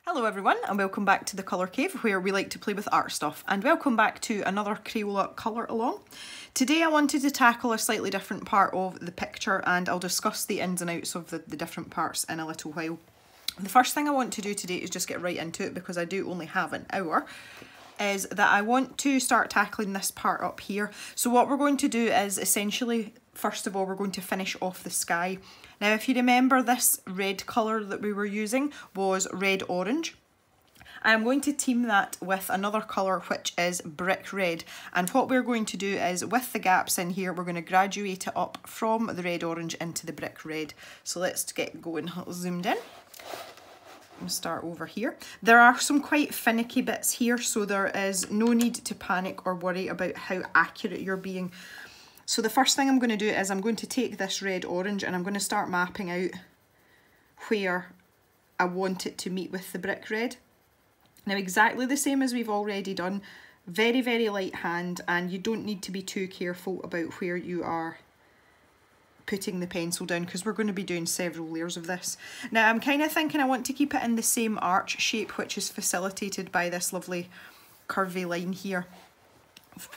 Hello everyone and welcome back to the Colour Cave where we like to play with art stuff, and welcome back to another Crayola colour along. Today I wanted to tackle a slightly different part of the picture and I'll discuss the ins and outs of the different parts in a little while. The first thing I want to do today is just get right into it because I do only have an hour, is that I want to start tackling this part up here. So what we're going to do is essentially, first of all, we're going to finish off the sky. Now, if you remember, this red colour that we were using was red-orange. I'm going to team that with another colour which is brick red, and what we're going to do is with the gaps in here we're going to graduate it up from the red-orange into the brick red. So let's get going. Zoomed in. And start over here. There are some quite finicky bits here, so there is no need to panic or worry about how accurate you're being. So the first thing I'm going to do is I'm going to take this red orange and I'm going to start mapping out where I want it to meet with the brick red. Now, exactly the same as we've already done, very, very light hand, and you don't need to be too careful about where you are putting the pencil down because we're going to be doing several layers of this. Now, I'm kind of thinking I want to keep it in the same arch shape, which is facilitated by this lovely curvy line here,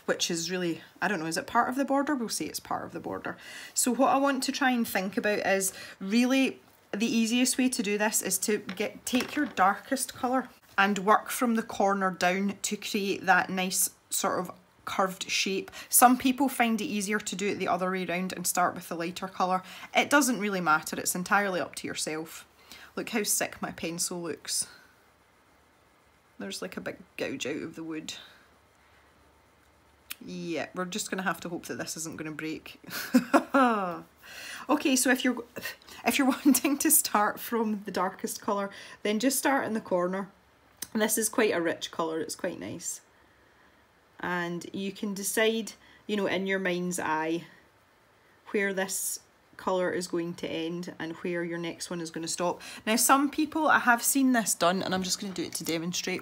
which is really, I don't know, is it part of the border? We'll say it's part of the border. So what I want to try and think about is really the easiest way to do this is to take your darkest colour and work from the corner down to create that nice sort of curved shape. Some people find it easier to do it the other way around and start with the lighter colour. It doesn't really matter, it's entirely up to yourself. Look how sick my pencil looks. There's like a big gouge out of the wood. Yeah, we're just going to have to hope that this isn't going to break. Okay, so if you're wanting to start from the darkest colour, then just start in the corner. And this is quite a rich colour, it's quite nice. And you can decide, you know, in your mind's eye where this colour is going to end and where your next one is going to stop. Now, some people, I have seen this done, and I'm just going to do it to demonstrate.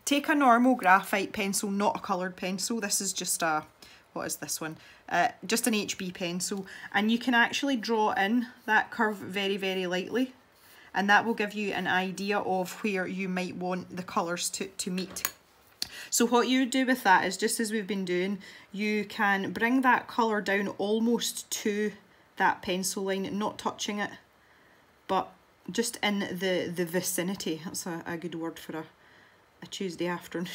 Take a normal graphite pencil, not a coloured pencil. This is just a, what is this one? Just an HB pencil. And you can actually draw in that curve very, very lightly. And that will give you an idea of where you might want the colours to meet. So what you do with that is, just as we've been doing, you can bring that colour down almost to that pencil line, not touching it, but just in the vicinity. That's a good word for a Tuesday afternoon.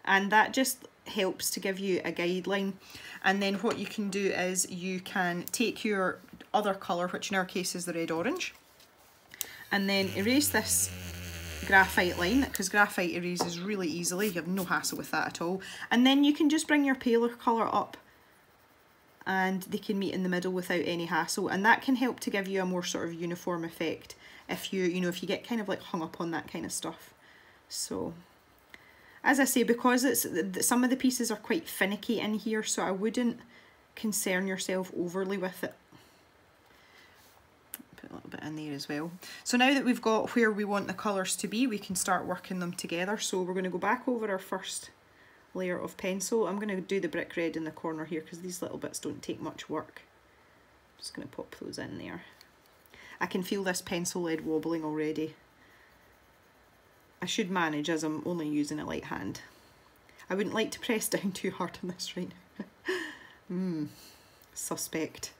And that just helps to give you a guideline. And then what you can do is you can take your other colour, which in our case is the red-orange, and then erase this graphite line, because graphite erases really easily. You have no hassle with that at all. And then you can just bring your paler colour up and they can meet in the middle without any hassle, and that can help to give you a more sort of uniform effect if you know, if you get kind of like hung up on that kind of stuff. So, as I say, because some of the pieces are quite finicky in here, so I wouldn't concern yourself overly with it. Put a little bit in there as well. So now that we've got where we want the colours to be, we can start working them together. So we're going to go back over our first layer of pencil. I'm going to do the brick red in the corner here because these little bits don't take much work. I'm just going to pop those in there. I can feel this pencil lead wobbling already. I should manage, as I'm only using a light hand. I wouldn't like to press down too hard on this right now. Suspect.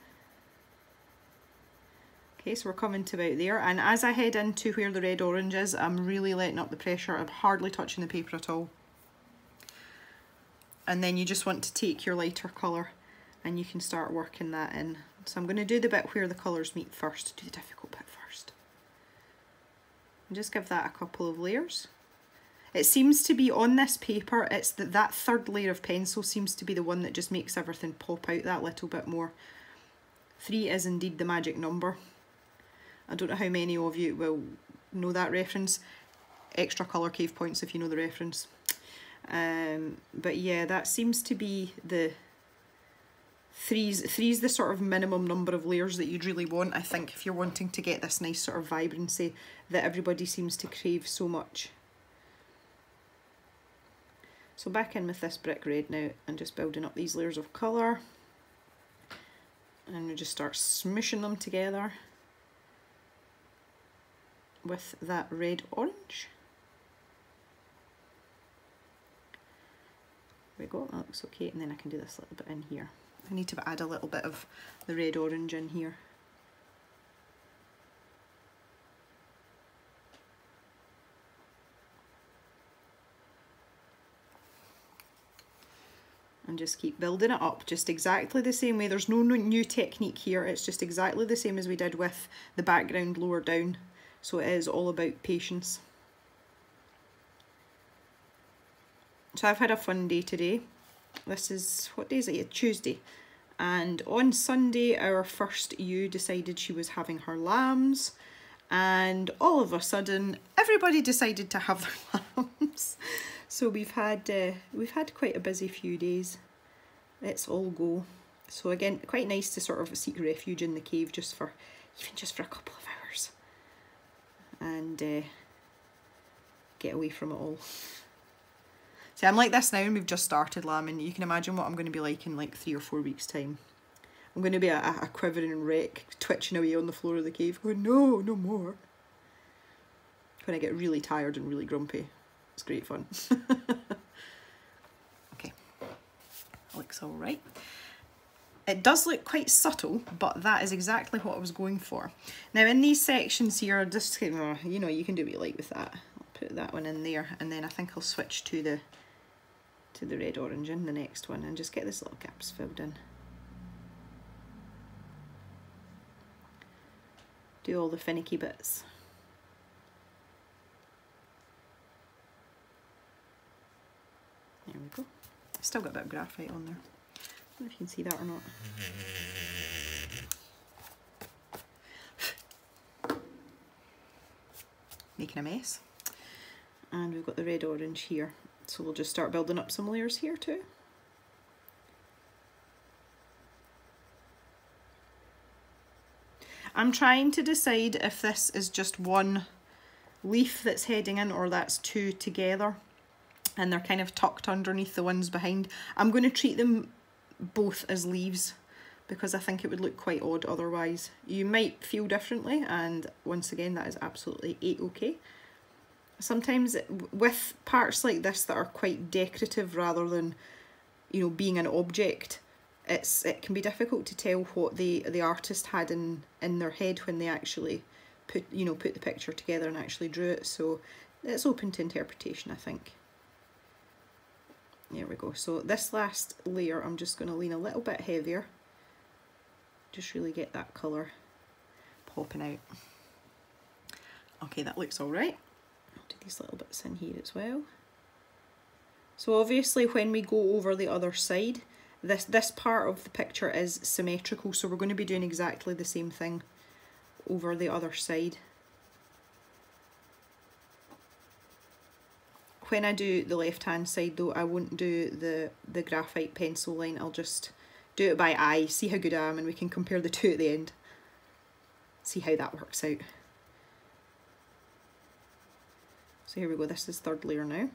Okay, so we're coming to about there, and as I head into where the red-orange is, I'm really letting up the pressure. I'm hardly touching the paper at all. And then you just want to take your lighter colour and you can start working that in. So I'm going to do the bit where the colours meet first, do the difficult bit first. And just give that a couple of layers. It seems to be on this paper, it's that third layer of pencil seems to be the one that just makes everything pop out that little bit more. 3 is indeed the magic number. I don't know how many of you will know that reference. Extra Colour Cave points if you know the reference. But yeah, that seems to be the three's the sort of minimum number of layers that you'd really want, I think, if you're wanting to get this nice sort of vibrancy that everybody seems to crave so much. So back in with this brick red now and just building up these layers of colour. And we just start smooshing them together. with that red orange. There we go, that looks okay, and then I can do this little bit in here. I need to add a little bit of the red orange in here. And just keep building it up, just exactly the same way. There's no new technique here, it's just exactly the same as we did with the background lower down. So it is all about patience. So I've had a fun day today. This is, what day is it? Tuesday. And on Sunday, our first ewe decided she was having her lambs. And all of a sudden, everybody decided to have their lambs. So we've had quite a busy few days. Let's all go. So again, quite nice to sort of seek refuge in the cave just for a couple of hours, and get away from it all. See, I'm like this now, and we've just started lambing. You can imagine what I'm going to be like in like 3 or 4 weeks' time. I'm going to be a quivering wreck, twitching away on the floor of the cave, going, no, no more. When I get really tired and really grumpy. It's great fun. Okay, looks all right. It does look quite subtle, but that is exactly what I was going for. Now in these sections here, just, you know, you can do what you like with that. I'll put that one in there, and then I think I'll switch to the red orange in the next one and just get this little gaps filled in. Do all the finicky bits. There we go. I've still got a bit of graphite on there. I don't know if you can see that or not. Making a mess. And we've got the red orange here. So we'll just start building up some layers here too. I'm trying to decide if this is just one leaf that's heading in or that's two together. And they're kind of tucked underneath the ones behind. I'm going to treat them both as leaves because I think it would look quite odd otherwise. You might feel differently, and once again that is absolutely A-okay. Sometimes with parts like this that are quite decorative rather than, you know, being an object, it can be difficult to tell what the artist had in their head when they actually put the picture together and actually drew it. So it's open to interpretation, I think. There we go. So this last layer I'm just going to lean a little bit heavier. Just really get that colour popping out. Okay, that looks alright. I'll do these little bits in here as well. So obviously when we go over the other side, this part of the picture is symmetrical, so we're going to be doing exactly the same thing over the other side. When I do the left hand side though, I won't do the graphite pencil line, I'll just do it by eye, see how good I am, and we can compare the two at the end. See how that works out. So here we go, this is third layer now.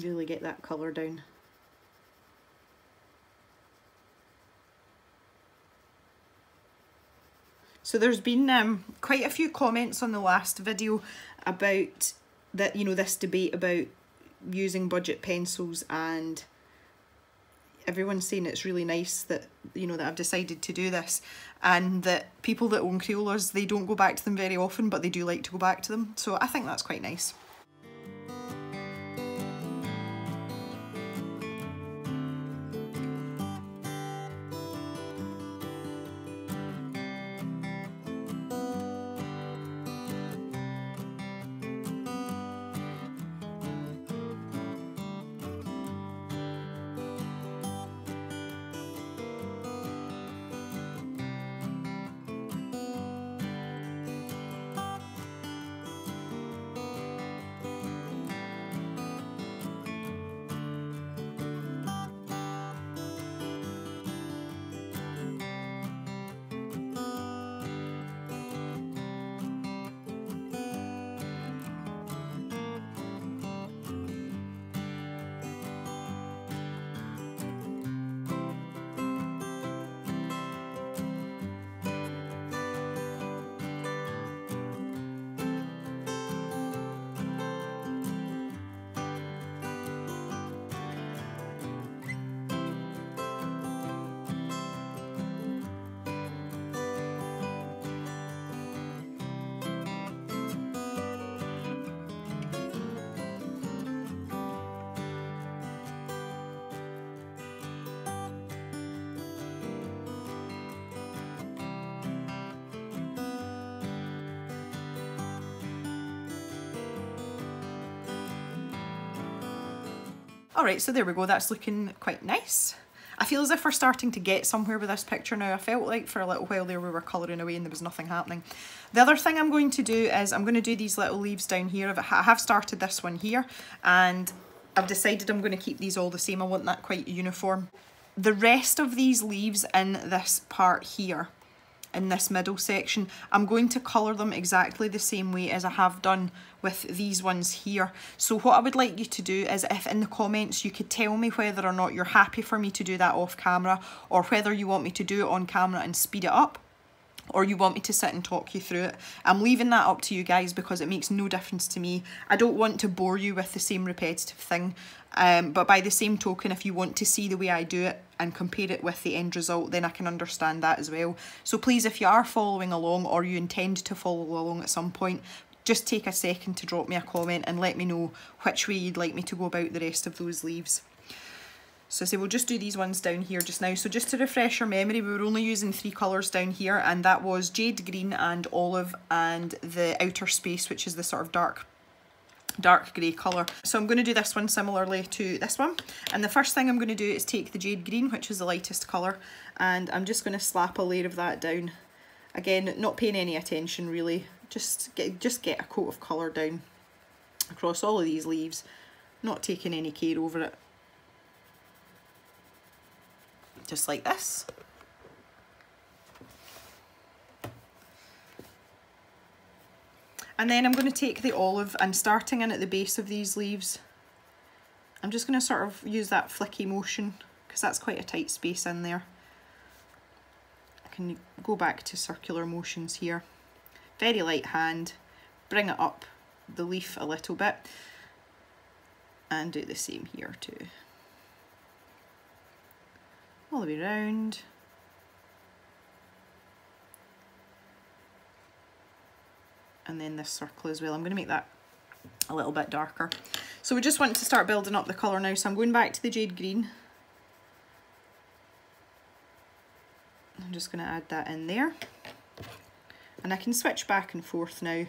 Really get that colour down. So there's been quite a few comments on the last video about that, you know, this debate about using budget pencils, and everyone's saying it's really nice that, you know, that I've decided to do this, and that people that own Crayolas, they don't go back to them very often, but they do like to go back to them. So I think that's quite nice. Alright, so there we go, that's looking quite nice. I feel as if we're starting to get somewhere with this picture now. I felt like for a little while there we were colouring away and there was nothing happening. The other thing I'm going to do is I'm going to do these little leaves down here. I have started this one here and I've decided I'm going to keep these all the same. I want that quite uniform. The rest of these leaves in this part here, in this middle section, I'm going to colour them exactly the same way as I have done with these ones here. So what I would like you to do is, if in the comments you could tell me whether or not you're happy for me to do that off camera, or whether you want me to do it on camera and speed it up, or you want me to sit and talk you through it. I'm leaving that up to you guys because it makes no difference to me. I don't want to bore you with the same repetitive thing, but by the same token, if you want to see the way I do it and compare it with the end result, then I can understand that as well. So please, if you are following along or you intend to follow along at some point, just take a second to drop me a comment and let me know which way you'd like me to go about the rest of those leaves. So say we'll just do these ones down here just now. So just to refresh your memory, we were only using 3 colours down here, and that was jade green and olive and the outer space, which is the sort of dark grey colour. So I'm going to do this one similarly to this one, and the first thing I'm going to do is take the jade green, which is the lightest colour, and I'm just going to slap a layer of that down. Again, not paying any attention really, just get a coat of colour down across all of these leaves, not taking any care over it. Just like this. And then I'm going to take the olive, and starting in at the base of these leaves, I'm just going to sort of use that flicky motion because that's quite a tight space in there. I can go back to circular motions here. Very light hand, bring it up the leaf a little bit, and do the same here too. All the way around. And then this circle as well. I'm going to make that a little bit darker. So we just want to start building up the colour now. So I'm going back to the jade green. I'm just going to add that in there. And I can switch back and forth now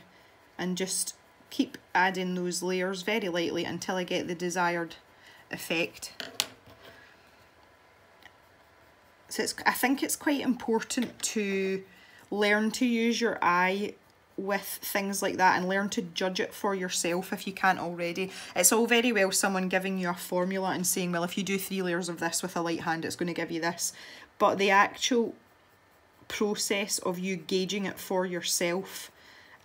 and just keep adding those layers very lightly until I get the desired effect. So I think it's quite important to learn to use your eye with things like that and learn to judge it for yourself if you can't already. It's all very well someone giving you a formula and saying, well, if you do 3 layers of this with a light hand, it's going to give you this. But the actual process of you gauging it for yourself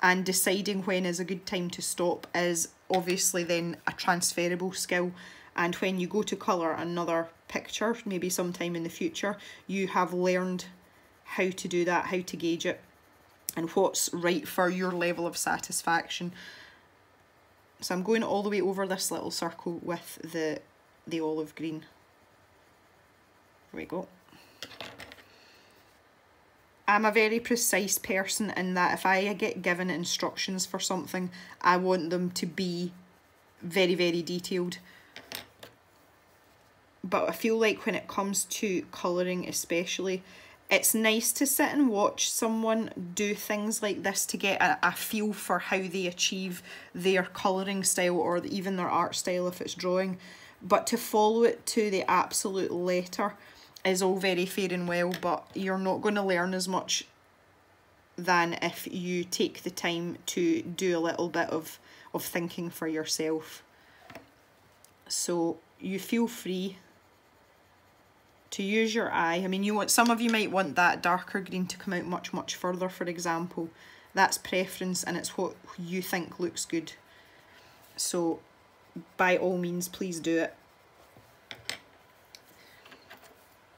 and deciding when is a good time to stop is obviously then a transferable skill. And when you go to colour another picture, maybe sometime in the future, you have learned how to do that, how to gauge it, and what's right for your level of satisfaction. So I'm going all the way over this little circle with the olive green. There we go. I'm a very precise person in that if I get given instructions for something, I want them to be very, very detailed. But I feel like when it comes to colouring especially, it's nice to sit and watch someone do things like this to get a feel for how they achieve their colouring style, or even their art style if it's drawing. But to follow it to the absolute letter is all very fair and well, but you're not going to learn as much than if you take the time to do a little bit of thinking for yourself. So you feel free to use your eye. I mean, some of you might want that darker green to come out much, much further, for example. That's preference and it's what you think looks good. So by all means, please do it.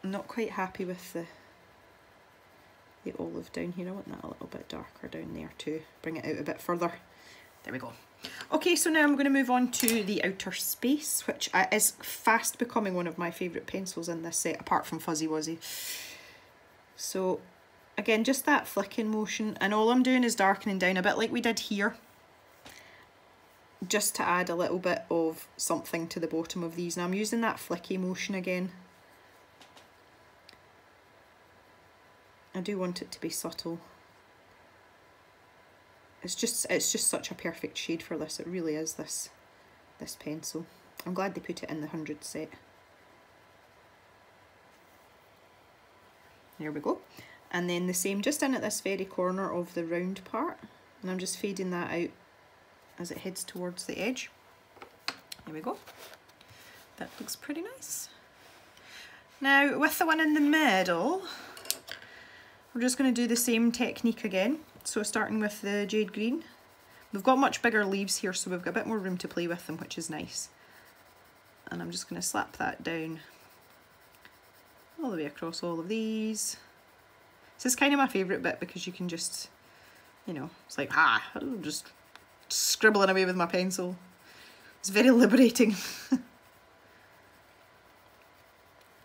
I'm not quite happy with the olive down here. I want that a little bit darker down there too. Bring it out a bit further. There we go. Okay, so now I'm going to move on to the outer space, which is fast becoming one of my favourite pencils in this set, apart from Fuzzy Wuzzy. So again, just that flicking motion, and all I'm doing is darkening down a bit like we did here, just to add a little bit of something to the bottom of these. Now I'm using that flicky motion again. I do want it to be subtle. It's just such a perfect shade for this. It really is, this pencil. I'm glad they put it in the 100 set. There we go. And then the same just in at this very corner of the round part, and I'm just fading that out as it heads towards the edge. There we go. That looks pretty nice. Now with the one in the middle, we're just going to do the same technique again. So starting with the jade green. We've got much bigger leaves here, so we've got a bit more room to play with them, which is nice. And I'm just going to slap that down all the way across all of these. This is kind of my favourite bit because you can just, you know, it's like, I'm just scribbling away with my pencil. It's very liberating.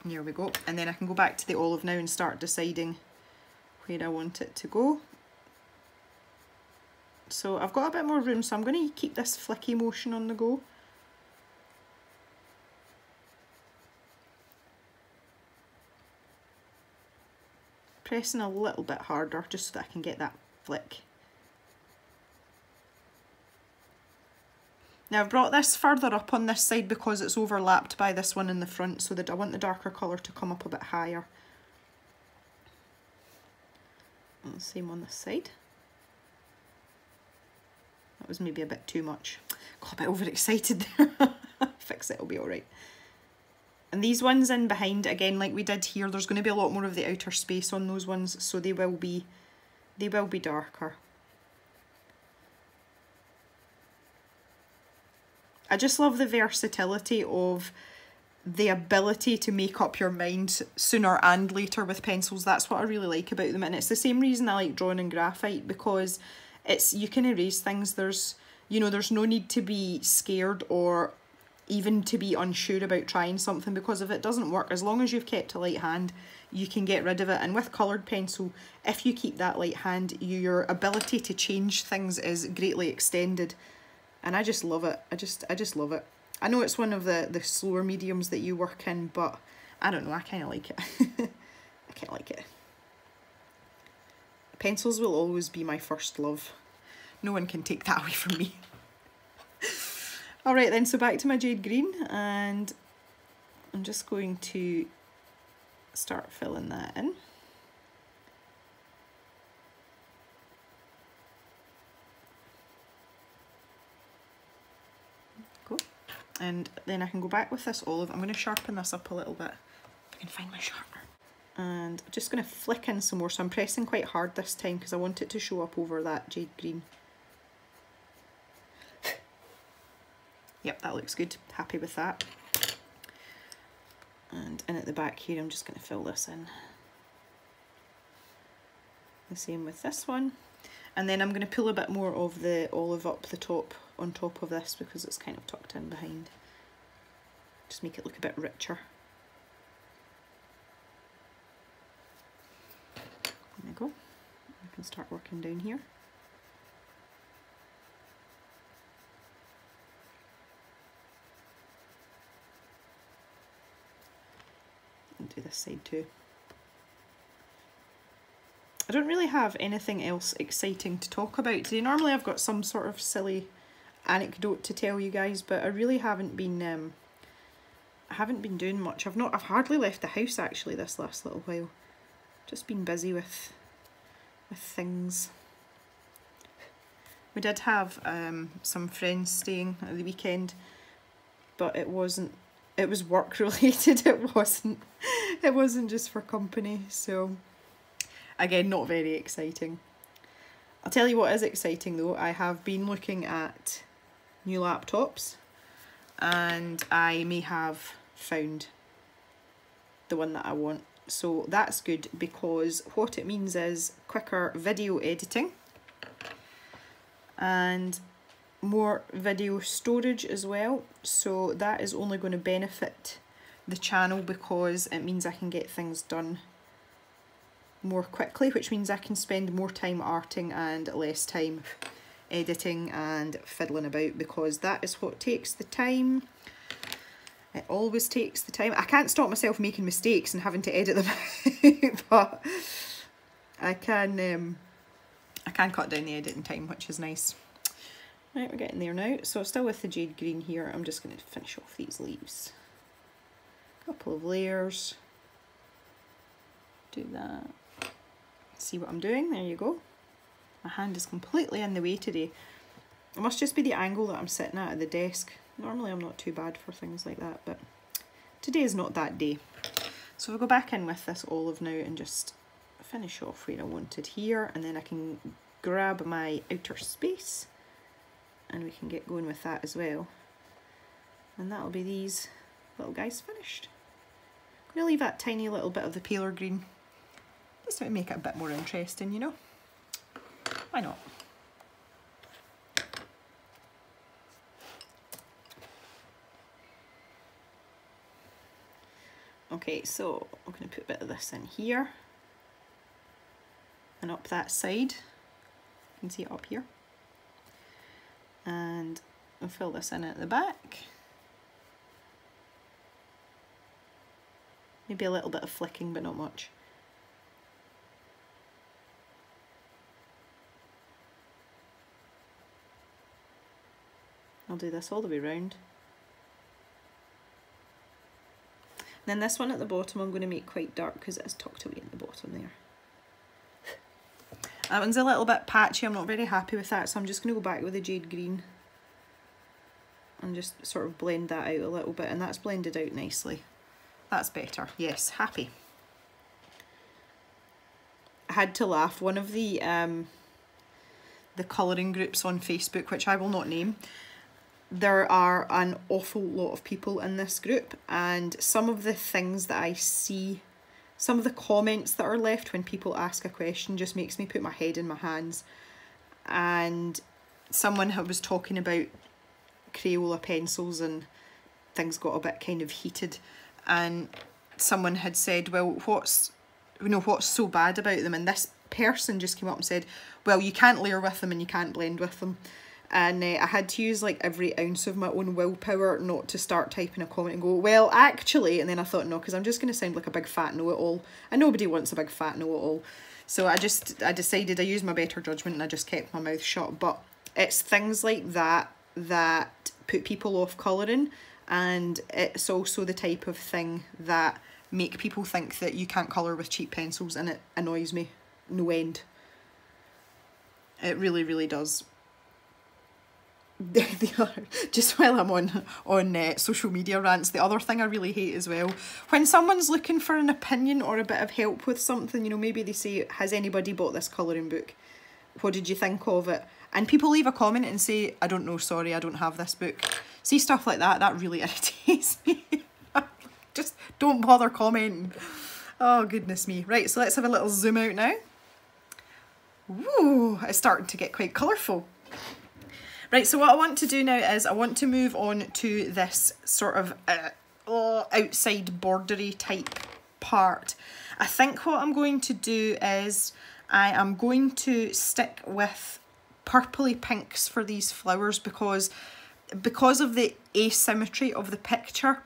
Here we go. And then I can go back to the olive now and start deciding where I want it to go. So I've got a bit more room, so I'm going to keep this flicky motion on the go. Pressing a little bit harder just so that I can get that flick. Now I've brought this further up on this side because it's overlapped by this one in the front, so that I want the darker colour to come up a bit higher. And the same on this side. That was maybe a bit too much. Got a bit overexcited there. Fix it, it'll be alright. And these ones in behind, again, like we did here, there's going to be a lot more of the outer space on those ones, so they will be darker. I just love the versatility of the ability to make up your mind sooner and later with pencils. That's what I really like about them, and it's the same reason I like drawing in graphite, because you can erase things. There's no need to be scared or even to be unsure about trying something, because if it doesn't work, as long as you've kept a light hand, you can get rid of it. And with coloured pencil, if you keep that light hand, your ability to change things is greatly extended. And I just love it. I just love it. I know it's one of the slower mediums that you work in, but I don't know, I kind of like it. I kind of like it. Pencils will always be my first love. No one can take that away from me. Alright then, so back to my jade green, and I'm just going to start filling that in. Go. And then I can go back with this olive. I'm going to sharpen this up a little bit. If I can find my sharpener. And I'm just going to flick in some more, so I'm pressing quite hard this time because I want it to show up over that jade green. Yep, that looks good. Happy with that. And in at the back here, I'm just going to fill this in. The same with this one. And then I'm going to pull a bit more of the olive up the top, on top of this, because it's kind of tucked in behind. Just make it look a bit richer. There we go. I can start working down here. Do this side too. I don't really have anything else exciting to talk about today. Normally I've got some sort of silly anecdote to tell you guys, but I really haven't been doing much. I've hardly left the house actually this last little while. Just been busy with things. We did have some friends staying at the weekend, but it was work related. It wasn't just for company, so again, not very exciting. I'll tell you what is exciting though. I have been looking at new laptops, and I may have found the one that I want. So that's good, because what it means is quicker video editing and more video storage as well. So that is only going to benefit the channel, because it means I can get things done more quickly, which means I can spend more time arting and less time editing and fiddling about, because that is what takes the time. It always takes the time. I can't stop myself making mistakes and having to edit them out, but I can cut down the editing time, which is nice. Right, we're getting there now. So still with the jade green here, I'm just going to finish off these leaves. Couple of layers. Do that. See what I'm doing? There you go. My hand is completely in the way today. It must just be the angle that I'm sitting at the desk. Normally I'm not too bad for things like that, but today is not that day. So we'll go back in with this olive now and just finish off where I wanted here, and then I can grab my outer space and we can get going with that as well. And that'll be these little guys finished. I'm going to leave that tiny little bit of the paler green just to make it a bit more interesting, you know? Why not? Okay, so I'm going to put a bit of this in here and up that side. You can see it up here. And I'll fill this in at the back. Maybe a little bit of flicking, but not much. I'll do this all the way around. Then this one at the bottom I'm going to make quite dark because it is tucked away at the bottom there. That one's a little bit patchy, I'm not very happy with that, so I'm just going to go back with the jade green and just sort of blend that out a little bit, and that's blended out nicely. That's better, yes, happy. I had to laugh, one of the colouring groups on Facebook, which I will not name, there are an awful lot of people in this group, and some of the things that I see, some of the comments that are left when people ask a question just makes me put my head in my hands. And someone was talking about Crayola pencils and things got a bit kind of heated, and someone had said, well, what's so bad about them? And this person just came up and said, well, you can't layer with them and you can't blend with them. And I had to use like every ounce of my own willpower not to start typing a comment and go, well, actually, and then I thought, no, because I'm just going to sound like a big fat know-it-all, and nobody wants a big fat know-it-all. So I decided I used my better judgment and I just kept my mouth shut. But it's things like that that put people off colouring, and it's also the type of thing that make people think that you can't colour with cheap pencils, and it annoys me no end. It really, really does. Just while I'm on social media rants, the other thing I really hate as well, when someone's looking for an opinion or a bit of help with something, you know, maybe they say, has anybody bought this colouring book? What did you think of it? And people leave a comment and say, I don't know, sorry, I don't have this book. See, stuff like that, that really irritates me. Just don't bother commenting. Oh, goodness me. Right, so let's have a little zoom out now. Ooh, it's starting to get quite colourful. Right, so what I want to do now is I want to move on to this sort of outside bordery type part. I think what I'm going to do is I am going to stick with purpley pinks for these flowers because of the asymmetry of the picture.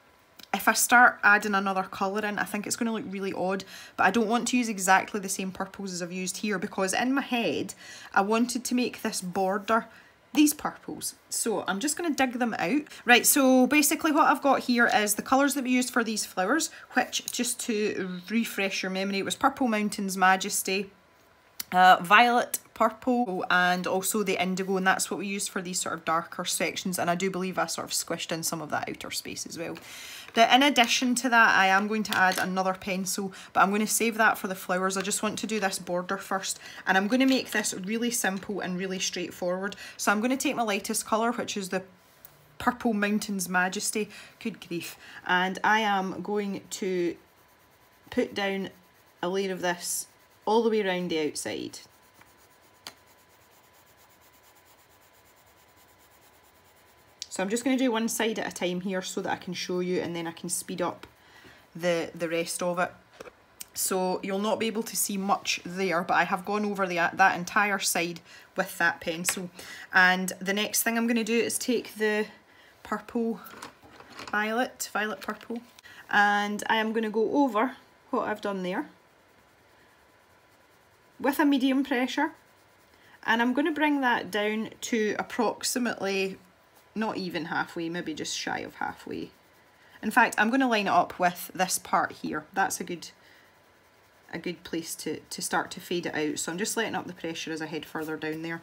If I start adding another colour in, I think it's going to look really odd, but I don't want to use exactly the same purples as I've used here, because in my head I wanted to make this border these purples. So I'm just going to dig them out. Right, so basically what I've got here is the colours that we used for these flowers, which, just to refresh your memory, it was Purple Mountains Majesty, violet purple, and also the indigo, and that's what we used for these sort of darker sections, and I do believe I sort of squished in some of that outer space as well. But in addition to that, I am going to add another pencil, but I'm going to save that for the flowers. I just want to do this border first, and I'm going to make this really simple and really straightforward. So I'm going to take my lightest colour, which is the Purple Mountains Majesty, good grief, and I am going to put down a layer of this all the way around the outside. So I'm just going to do one side at a time here so that I can show you, and then I can speed up the rest of it. So you'll not be able to see much there, but I have gone over that entire side with that pencil. And the next thing I'm going to do is take the purple violet purple, and I am going to go over what I've done there with a medium pressure, And I'm going to bring that down to approximately, not even halfway, maybe just shy of halfway. In fact, I'm going to line it up with this part here. That's a good place to start to fade it out. So I'm just letting up the pressure as I head further down there.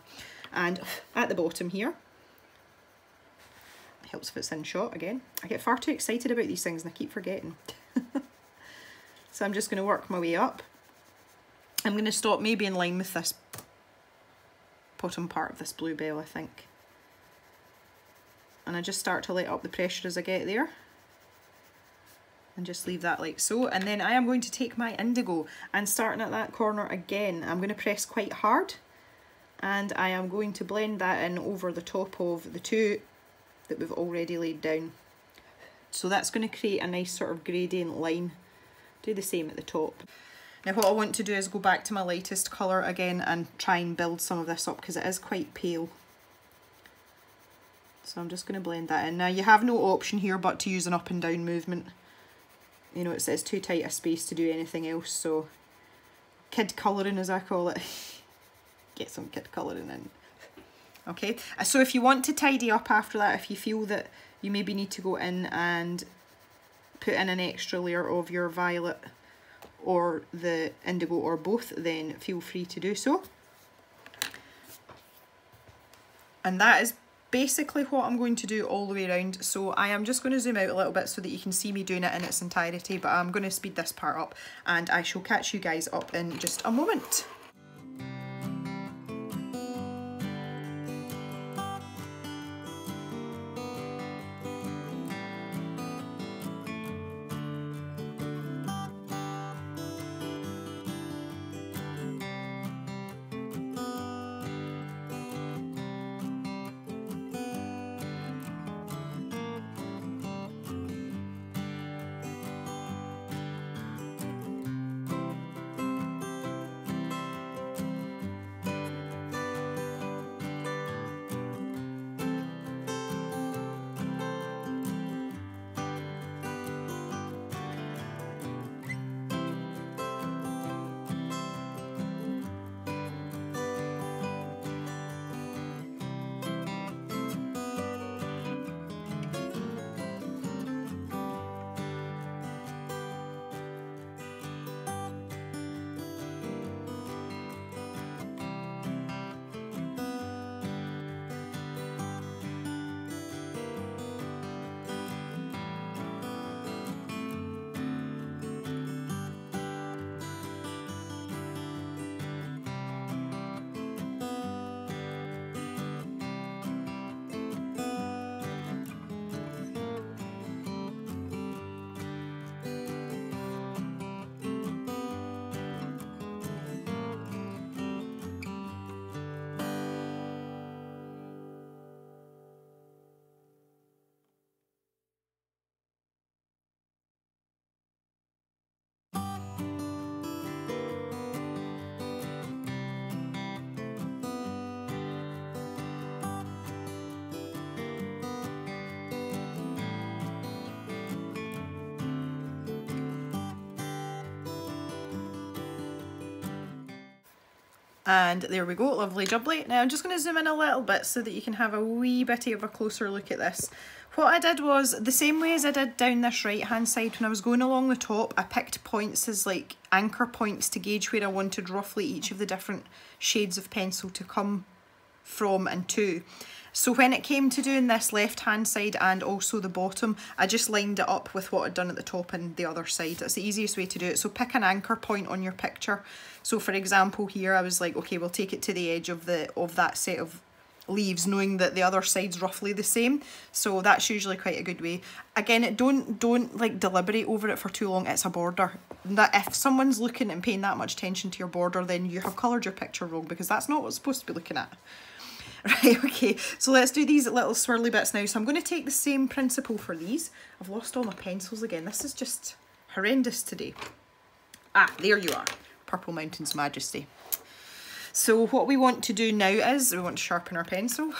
And at the bottom here, it helps if it's in shot again. I get far too excited about these things and I keep forgetting. So I'm just going to work my way up. I'm going to stop maybe in line with this bottom part of this bluebell, I think. And I just start to let up the pressure as I get there. And just leave that like so. And then I am going to take my indigo, and starting at that corner again, I'm going to press quite hard. And I am going to blend that in over the top of the two that we've already laid down. So that's going to create a nice sort of gradient line. Do the same at the top. Now what I want to do is go back to my lightest colour again and try and build some of this up because it is quite pale. So I'm just going to blend that in. Now you have no option here but to use an up and down movement. You know, it says too tight a space to do anything else, so kid colouring as I call it. Get some kid colouring in. Okay, so if you want to tidy up after that, if you feel that you maybe need to go in and put in an extra layer of your violet or the indigo or both, then feel free to do so. And that is basically what I'm going to do all the way around. So I am just going to zoom out a little bit so that you can see me doing it in its entirety, but I'm going to speed this part up and I shall catch you guys up in just a moment. And there we go, lovely jubbly. Now I'm just going to zoom in a little bit so that you can have a wee bit of a closer look at this. What I did was, the same way as I did down this right hand side when I was going along the top, I picked points as like anchor points to gauge where I wanted roughly each of the different shades of pencil to come from and to. So when it came to doing this left hand side and also the bottom, I just lined it up with what I'd done at the top and the other side. That's the easiest way to do it. So pick an anchor point on your picture. So for example here I was like, okay, we'll take it to the edge of that set of leaves, knowing that the other side's roughly the same. So that's usually quite a good way. Again, don't like deliberate over it for too long. It's a border. That if someone's looking and paying that much attention to your border, then you have coloured your picture wrong, because that's not what it's supposed to be looking at. Right, okay, so let's do these little swirly bits now. So I'm going to take the same principle for these. I've lost all my pencils again. This is just horrendous today. Ah, there you are. Purple Mountain's Majesty. So what we want to do now is we want to sharpen our pencil.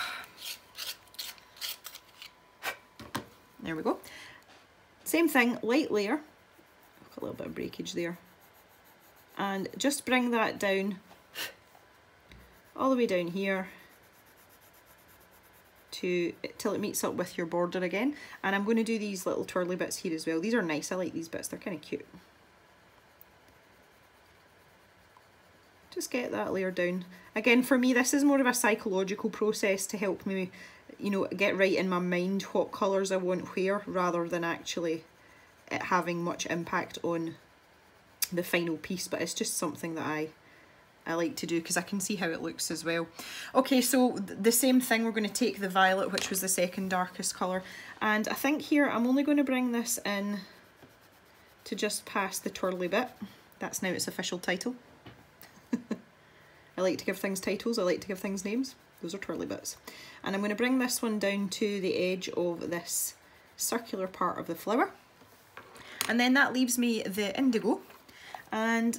There we go. Same thing, light layer. A little bit of breakage there. And just bring that down all the way down here till it meets up with your border again. And I'm going to do these little twirly bits here as well. These are nice, I like these bits, they're kind of cute. Just get that layer down. Again, for me, this is more of a psychological process to help me, you know, get right in my mind what colours I want where, rather than actually it having much impact on the final piece. But it's just something that I like to do because I can see how it looks as well. Okay, so the same thing, we're going to take the violet, which was the second darkest colour, and I think here I'm only going to bring this in to just past the twirly bit. That's now its official title. I like to give things titles, I like to give things names. Those are twirly bits. And I'm going to bring this one down to the edge of this circular part of the flower. And then that leaves me the indigo. And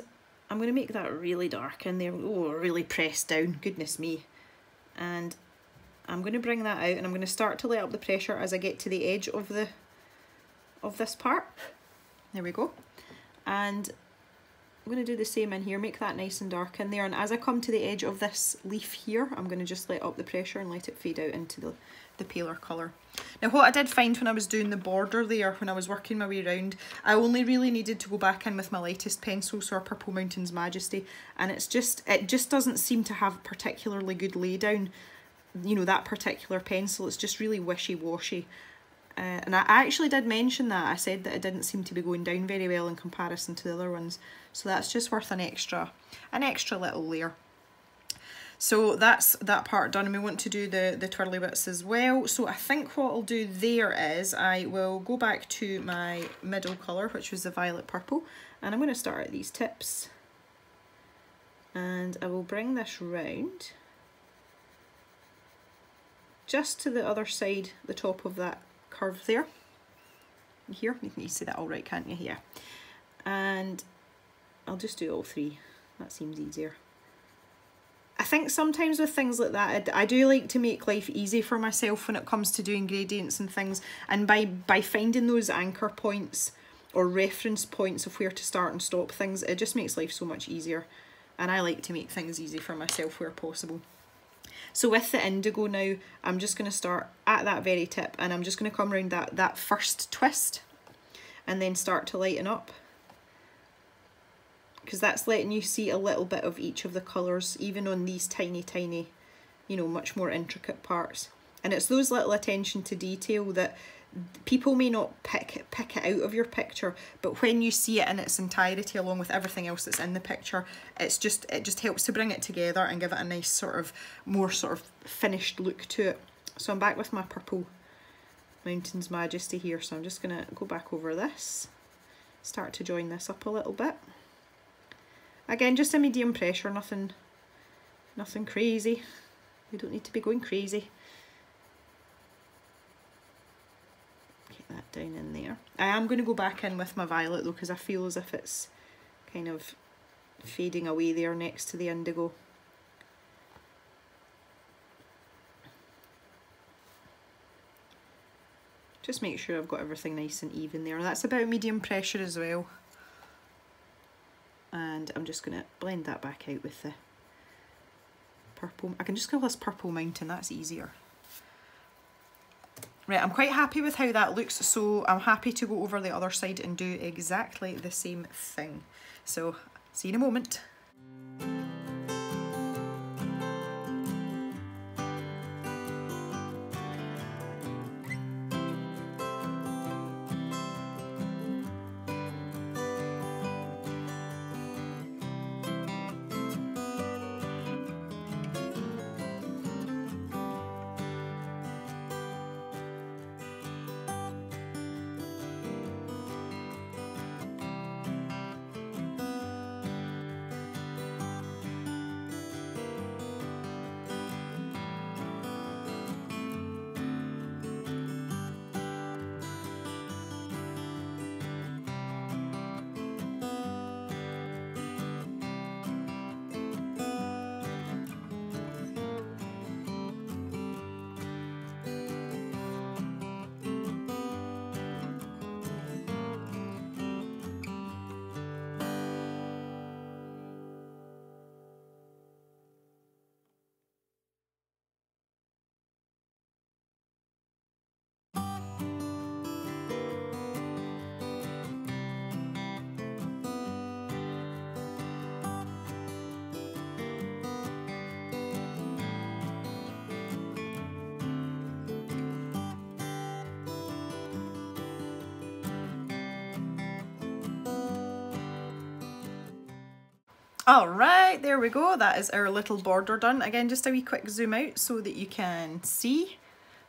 I'm going to make that really dark in there. Oh, really pressed down, goodness me. And I'm going to bring that out and I'm going to start to let up the pressure as I get to the edge of this part. There we go. And I'm going to do the same in here, make that nice and dark in there, and as I come to the edge of this leaf here, I'm going to just let up the pressure and let it fade out into the paler colour. Now what I did find when I was doing the border there, when I was working my way around, I only really needed to go back in with my lightest pencil, so our Purple Mountains Majesty, and it just doesn't seem to have particularly good lay down, you know, that particular pencil. It's just really wishy-washy. And I actually did mention that. I said that it didn't seem to be going down very well in comparison to the other ones. So that's just worth an extra little layer. So that's that part done, and we want to do the twirly bits as well. So I think what I'll do there is I will go back to my middle colour, which was the violet purple, and I'm going to start at these tips. And I will bring this round just to the other side, the top of that curve there. Here, you can see that all right, can't you? Yeah. And I'll just do all three. That seems easier. I think sometimes with things like that, I do like to make life easy for myself when it comes to doing gradients and things. And by finding those anchor points or reference points of where to start and stop things, it just makes life so much easier. And I like to make things easy for myself where possible. So with the indigo now, I'm just going to start at that very tip, and I'm just going to come around that first twist and then start to lighten up, because that's letting you see a little bit of each of the colours, even on these tiny, you know, much more intricate parts. And it's those little attention to detail that people may not pick it out of your picture, but when you see it in its entirety along with everything else that's in the picture, it just helps to bring it together and give it a nice more finished look to it. So I'm back with my Purple Mountains Majesty here, so I'm just gonna go back over this, start to join this up a little bit. Again, just a medium pressure, nothing crazy. You don't need to be going crazy. That down in there. I am going to go back in with my violet though, because I feel as if it's kind of fading away there next to the indigo. Just make sure I've got everything nice and even there. That's about medium pressure as well. And I'm just going to blend that back out with the purple. I can just call this Purple Mountain, that's easier. Right, I'm quite happy with how that looks, so I'm happy to go over the other side and do exactly the same thing. So, see you in a moment. All right, there we go. That is our little border done. Again, just a wee quick zoom out so that you can see,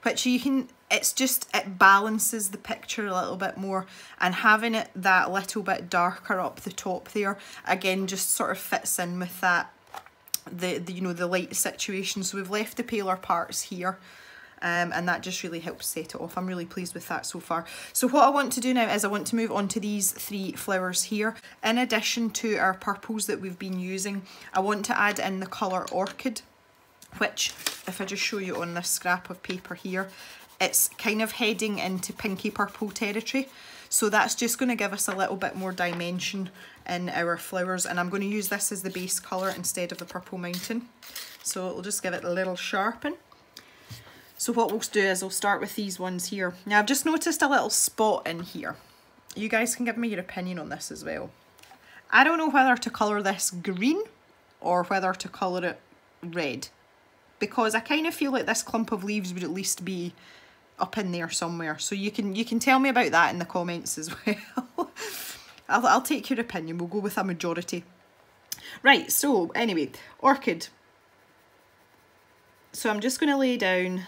which you can, it's just, it balances the picture a little bit more, and having it that little bit darker up the top there, again, just sort of fits in with that, the you know, the light situation. So we've left the paler parts here. And that just really helps set it off. I'm really pleased with that so far. So what I want to do now is I want to move on to these 3 flowers here. In addition to our purples that we've been using, I want to add in the colour Orchid, which, if I just show you on this scrap of paper here, it's kind of heading into pinky purple territory. So that's just going to give us a little bit more dimension in our flowers, and I'm going to use this as the base colour instead of the Purple Mountain. So it'll just give it a little sharpen. So what we'll do is we'll start with these ones here. Now I've just noticed a little spot in here. You guys can give me your opinion on this as well. I don't know whether to colour this green or whether to colour it red, because I kind of feel like this clump of leaves would at least be up in there somewhere. So you can tell me about that in the comments as well. I'll take your opinion. We'll go with a majority. Right, so anyway, Orchid. So I'm just going to lay down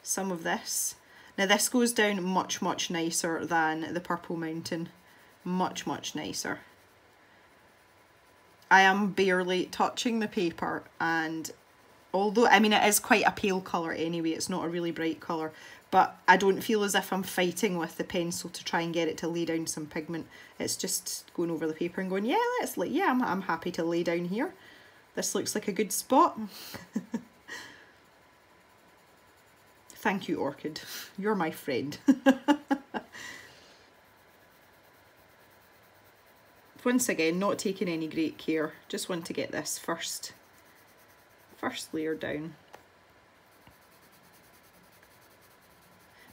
some of this. Now this goes down much, much nicer than the Purple Mountain. Much, much nicer. I am barely touching the paper, and although, I mean, it is quite a pale colour anyway, it's not a really bright colour, but I don't feel as if I'm fighting with the pencil to try and get it to lay down some pigment. It's just going over the paper and going, yeah, I'm happy to lay down here. This looks like a good spot. Thank you, Orchid. You're my friend. Once again, not taking any great care. Just want to get this first layer down.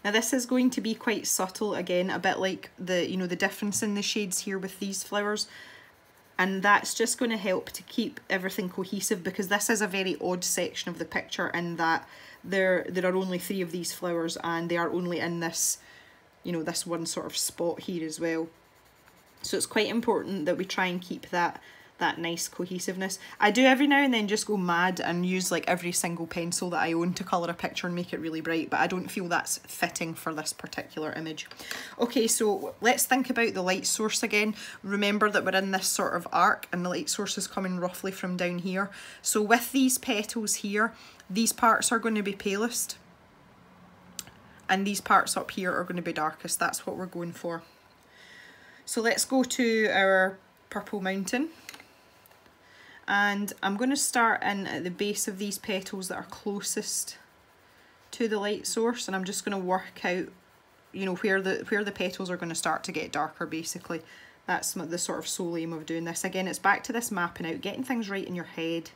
Now this is going to be quite subtle, again, a bit like the, you know, the difference in the shades here with these flowers. And that's just going to help to keep everything cohesive, because this is a very odd section of the picture in that there are only 3 of these flowers, and they are only in this, you know, this one sort of spot here as well. So it's quite important that we try and keep that nice cohesiveness. I do every now and then just go mad and use like every single pencil that I own to colour a picture and make it really bright, but I don't feel that's fitting for this particular image. Okay, so let's think about the light source again. Remember that we're in this sort of arc and the light source is coming roughly from down here. So with these petals here, these parts are going to be palest and these parts up here are going to be darkest. That's what we're going for. So let's go to our Purple Mountain. And I'm going to start in at the base of these petals that are closest to the light source, and I'm just going to work out, you know, where the petals are going to start to get darker, basically. That's the sort of sole aim of doing this. Again, it's back to this mapping out, getting things right in your head.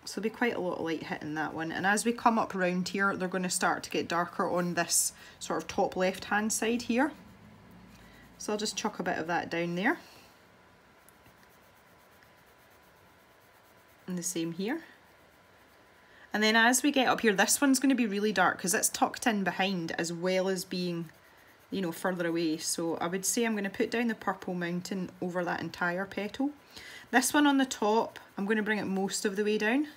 So there'll be quite a lot of light hitting that one. And as we come up around here, they're going to start to get darker on this sort of top left-hand side here. So I'll just chuck a bit of that down there. And the same here. And then as we get up here, this one's going to be really dark because it's tucked in behind as well as being, you know, further away. So I would say I'm going to put down the Purple Mountain over that entire petal. This one on the top, I'm going to bring it most of the way down.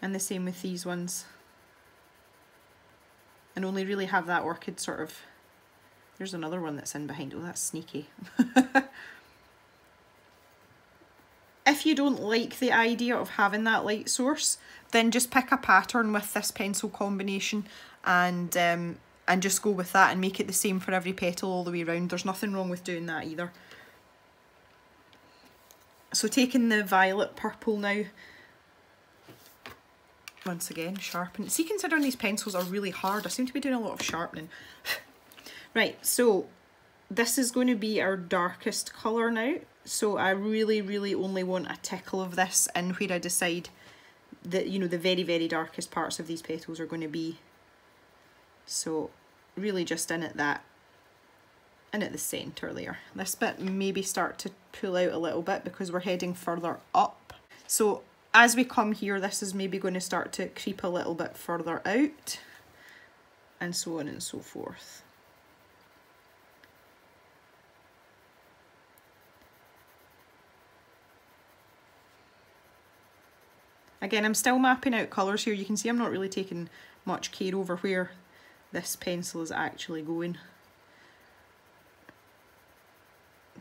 And the same with these ones. And only really have that orchid sort of... There's another one that's in behind. Oh, that's sneaky. If you don't like the idea of having that light source, then just pick a pattern with this pencil combination and just go with that and make it the same for every petal all the way around. There's nothing wrong with doing that either. So taking the violet purple now, once again, sharpen. See, considering these pencils are really hard, I seem to be doing a lot of sharpening. Right, so this is going to be our darkest colour now. So I really, really only want a tickle of this in where I decide that, you know, the very, very darkest parts of these petals are going to be. So really just in at that, in at the centre there. This bit maybe start to pull out a little bit because we're heading further up. So as we come here, this is maybe going to start to creep a little bit further out, and so on and so forth. Again, I'm still mapping out colours here. You can see I'm not really taking much care over where this pencil is actually going.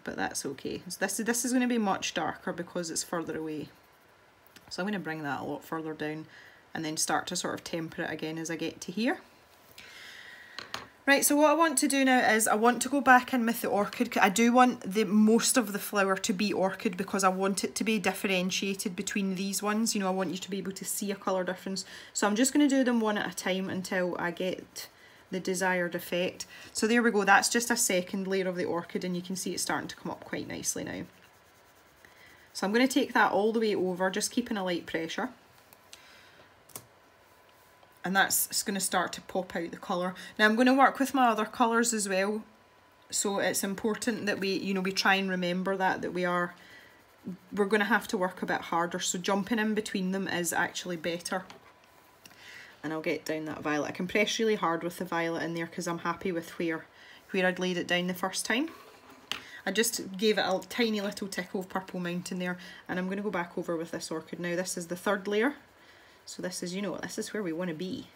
But that's okay. So this is going to be much darker because it's further away. So I'm going to bring that a lot further down and then start to sort of temper it again as I get to here. Right, so what I want to do now is I want to go back in with the orchid. I do want most of the flower to be orchid because I want it to be differentiated between these ones. You know, I want you to be able to see a colour difference. So I'm just going to do them one at a time until I get the desired effect. So there we go, that's just a second layer of the orchid and you can see it's starting to come up quite nicely now. So I'm going to take that all the way over, just keeping a light pressure. And that's going to start to pop out the colour. Now I'm going to work with my other colours as well. So it's important that we, you know, we try and remember that we're going to have to work a bit harder. So jumping in between them is actually better. And I'll get down that violet. I can press really hard with the violet in there because I'm happy with where I'd laid it down the first time. I just gave it a tiny little tickle of Purple Mountain there. And I'm going to go back over with this orchid now. This is the third layer. So this is, you know, this is where we want to be.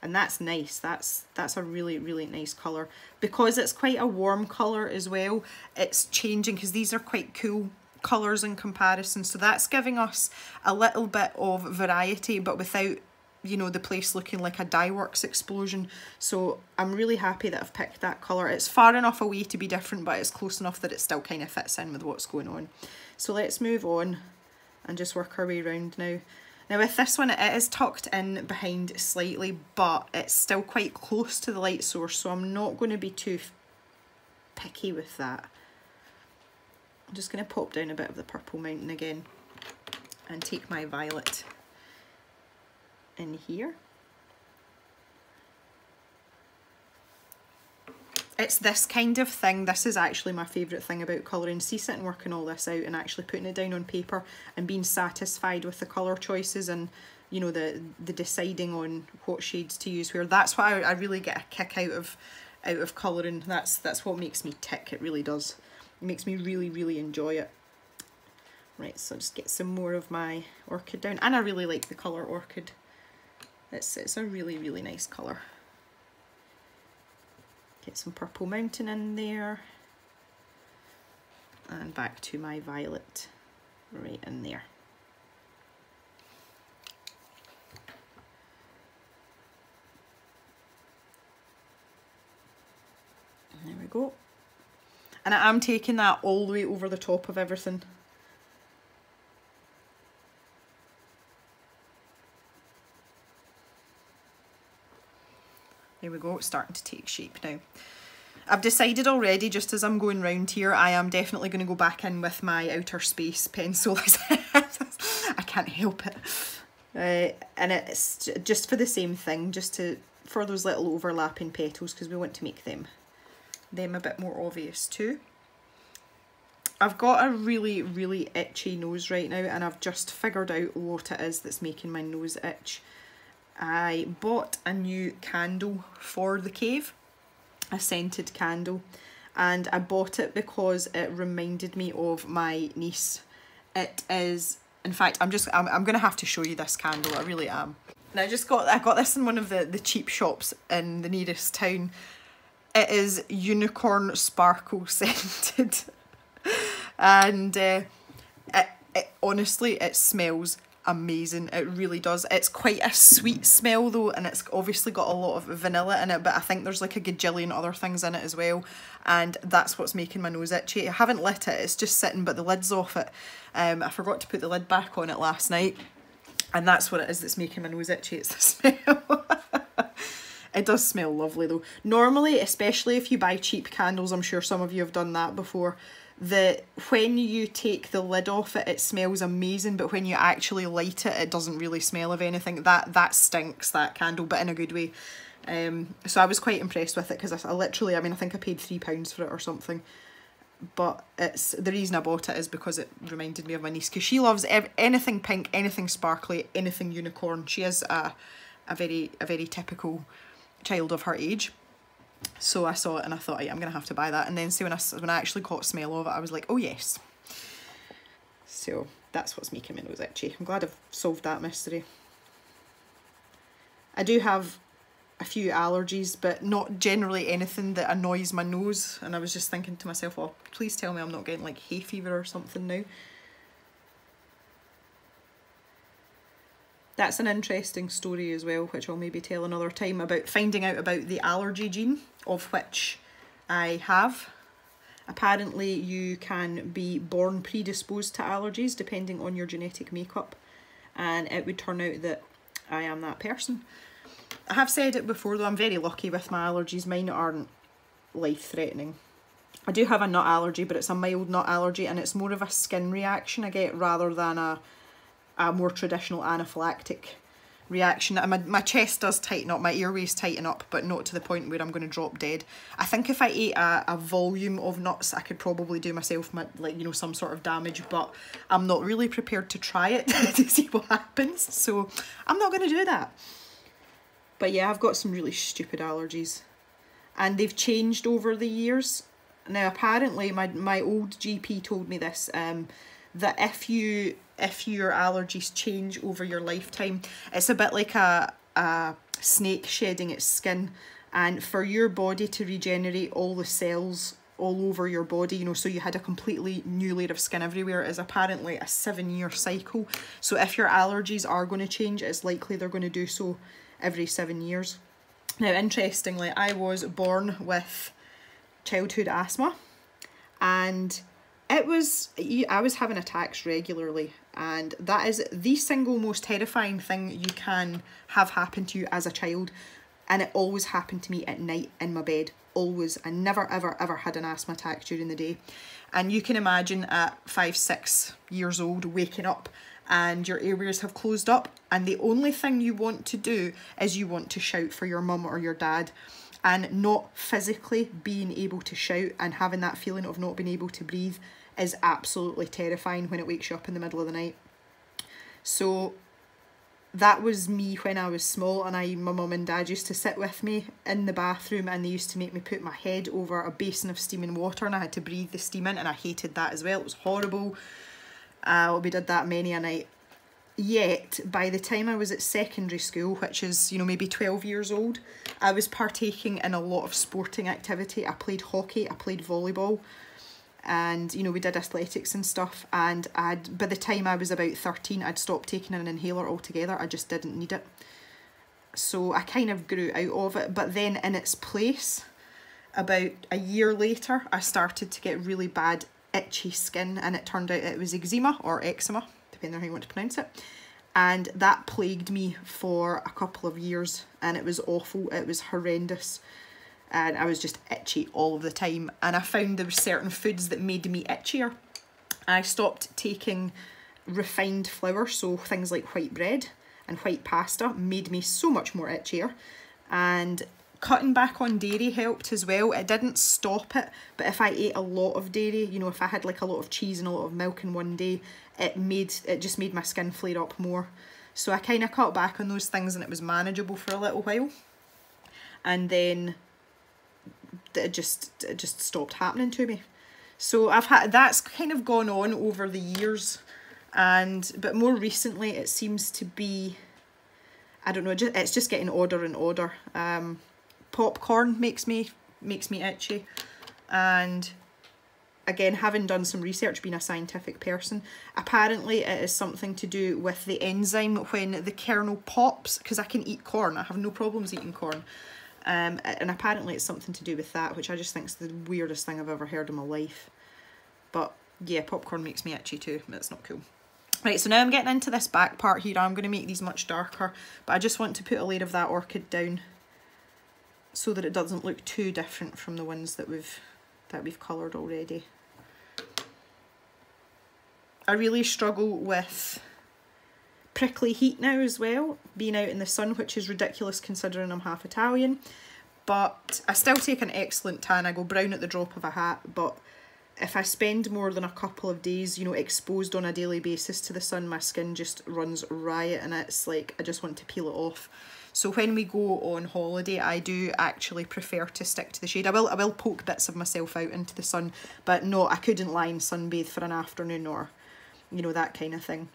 And that's nice. That's a really, really nice colour. Because it's quite a warm colour as well, it's changing because these are quite cool colours in comparison. So that's giving us a little bit of variety, but without, you know, the place looking like a dye works explosion. So I'm really happy that I've picked that colour. It's far enough away to be different, but it's close enough that it still kind of fits in with what's going on. So let's move on and just work our way around now. Now with this one, it is tucked in behind slightly, but it's still quite close to the light source, so I'm not going to be too picky with that. I'm just going to pop down a bit of the Purple Mountain again and take my violet in here. It's this kind of thing, this is actually my favourite thing about colouring. See, sitting working all this out and actually putting it down on paper and being satisfied with the colour choices and, you know, the deciding on what shades to use where. That's what I really get a kick out of colouring. That's what makes me tick, it really does. It makes me really, really enjoy it. Right, so just get some more of my orchid down. And I really like the colour orchid. It's a really, really nice colour. Get some Purple Mountain in there. And back to my violet right in there. And there we go. And I am taking that all the way over the top of everything. There we go, it's starting to take shape now. I've decided already, just as I'm going round here, I am definitely going to go back in with my outer space pencil. I can't help it. And it's just for the same thing, just for those little overlapping petals, because we want to make them a bit more obvious too. I've got a really, really itchy nose right now, and I've just figured out what it is that's making my nose itch. I bought a new candle for the cave, a scented candle, and I bought it because it reminded me of my niece. It is, in fact, I'm gonna have to show you this candle, I really am. And I got this in one of the cheap shops in the nearest town. It is unicorn sparkle scented. And it honestly, it smells amazing. It really does. It's quite a sweet smell though, and it's obviously got a lot of vanilla in it, but I think there's like a gajillion other things in it as well, and that's what's making my nose itchy. I haven't lit it, it's just sitting, but the lid's off it. I forgot to put the lid back on it last night, and that's what it is that's making my nose itchy. It's the smell. It does smell lovely though. Normally, especially if you buy cheap candles, I'm sure some of you have done that before, when you take the lid off it, it smells amazing, but when you actually light it, it doesn't really smell of anything. That stinks, that candle, but in a good way. So I was quite impressed with it, because I literally, I mean, I think I paid £3 for it or something. But the reason I bought it is because it reminded me of my niece, because she loves anything pink, anything sparkly, anything unicorn. She is a very typical child of her age. So I saw it and I thought, I'm going to have to buy that. And then see, when I actually caught smell of it, I was like, oh yes. So that's what's making my nose itchy. I'm glad I've solved that mystery. I do have a few allergies, but not generally anything that annoys my nose. And I was just thinking to myself, oh, please tell me I'm not getting like hay fever or something now. That's an interesting story as well, which I'll maybe tell another time, about finding out about the allergy gene, of which I have. Apparently you can be born predisposed to allergies depending on your genetic makeup, and it would turn out that I am that person. I have said it before though, I'm very lucky with my allergies. Mine aren't life-threatening. I do have a nut allergy, but it's a mild nut allergy, and it's more of a skin reaction I get rather than a more traditional anaphylactic reaction. My chest does tighten up, my airways tighten up, but not to the point where I'm going to drop dead. I think if I ate a volume of nuts, I could probably do myself like, you know, some sort of damage, but I'm not really prepared to try it to see what happens, so I'm not going to do that. But yeah, I've got some really stupid allergies, and they've changed over the years. Now apparently my old GP told me this, that if your allergies change over your lifetime, it's a bit like a snake shedding its skin, and for your body to regenerate all the cells all over your body, you know, so you had a completely new layer of skin everywhere, is apparently a 7-year cycle. So if your allergies are going to change, it's likely they're going to do so every 7 years. Now interestingly, I was born with childhood asthma, and I was having attacks regularly, and that is the single most terrifying thing you can have happen to you as a child, and it always happened to me at night in my bed, always. I never ever ever had an asthma attack during the day. And you can imagine at 5-6 years old waking up and your airways have closed up, and the only thing you want to do is you want to shout for your mum or your dad, and not physically being able to shout and having that feeling of not being able to breathe is absolutely terrifying when it wakes you up in the middle of the night. So that was me when I was small, and my mum and dad used to sit with me in the bathroom, and they used to make me put my head over a basin of steaming water, and I had to breathe the steam in, and I hated that as well. It was horrible. We did that many a night. Yet by the time I was at secondary school, which is, you know, maybe 12 years old, I was partaking in a lot of sporting activity. I played hockey, I played volleyball, and, you know, we did athletics and stuff. And by the time I was about 13, I'd stopped taking an inhaler altogether. I just didn't need it. So I kind of grew out of it. But then in its place, about a year later, I started to get really bad itchy skin, and it turned out it was eczema or eczema, depending on how you want to pronounce it. And that plagued me for a couple of years, and it was awful. It was horrendous, and I was just itchy all of the time. And I found there were certain foods that made me itchier. I stopped taking refined flour, so things like white bread and white pasta made me so much more itchier. And cutting back on dairy helped as well. It didn't stop it, but if I ate a lot of dairy, you know, if I had like a lot of cheese and a lot of milk in one day, it just made my skin flare up more. So I kind of cut back on those things, and it was manageable for a little while. And then it just stopped happening to me. So that's kind of gone on over the years, but more recently it seems to be, I don't know, it's just getting odder and odder. Popcorn makes me itchy, and again, having done some research, being a scientific person, apparently it is something to do with the enzyme when the kernel pops, because I can eat corn, I have no problems eating corn, and apparently it's something to do with that, which I just think is the weirdest thing I've ever heard in my life. But yeah, popcorn makes me itchy too. It's not cool. Right, so now I'm getting into this back part here. I'm going to make these much darker, but I just want to put a layer of that orchid down so that it doesn't look too different from the ones that we've coloured already. I really struggle with prickly heat now as well, being out in the sun, which is ridiculous considering I'm half Italian. But I still take an excellent tan. I go brown at the drop of a hat, but if I spend more than a couple of days, you know, exposed on a daily basis to the sun, my skin just runs riot, and it's like I just want to peel it off. So when we go on holiday, I do actually prefer to stick to the shade. I will poke bits of myself out into the sun, but no, I couldn't lie and sunbathe for an afternoon or you know, that kind of thing.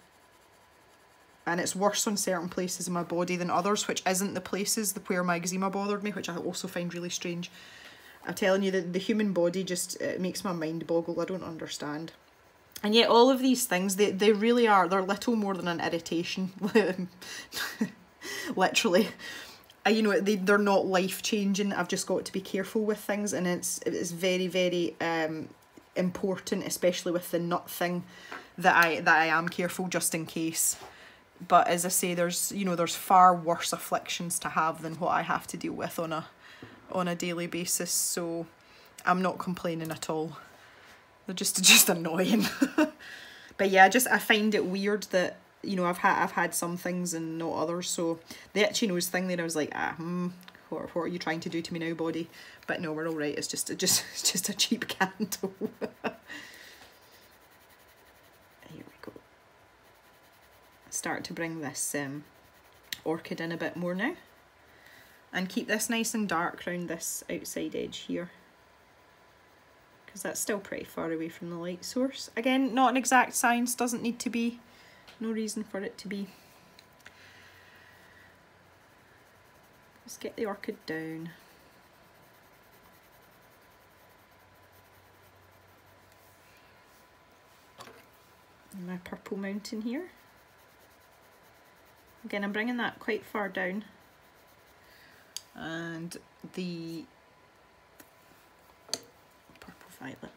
And it's worse on certain places in my body than others, which isn't the places where my eczema bothered me, which I also find really strange. I'm telling you that the human body just, it makes my mind boggle. I don't understand. And yet all of these things, they really are, they're little more than an irritation. Literally. You know, they're not life-changing. I've just got to be careful with things, and it's very, very important, especially with the nut thing, that I am careful just in case. But as I say, there's, you know, there's far worse afflictions to have than what I have to deal with on a daily basis, so I'm not complaining at all. They're just annoying. But yeah, I find it weird that, you know, I've had some things and not others. So the itchy nose thing there, I was like, what are you trying to do to me now, body? But no, we're all right. It's just a cheap candle. Here we go. Start to bring this orchid in a bit more now, and keep this nice and dark around this outside edge here, because that's still pretty far away from the light source. Again, not an exact science, doesn't need to be. No reason for it to be. Let's get the orchid down. And my purple mountain here. Again, I'm bringing that quite far down. And the purple violet.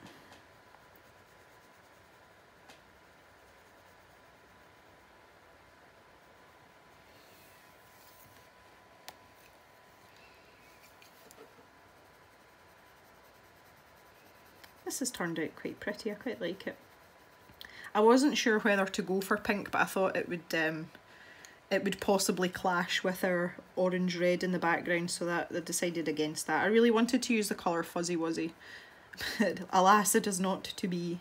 This has turned out quite pretty, I quite like it. I wasn't sure whether to go for pink, but I thought it would possibly clash with our orange red in the background, so that I decided against that. I really wanted to use the colour Fuzzy Wuzzy, but alas, it is not to be.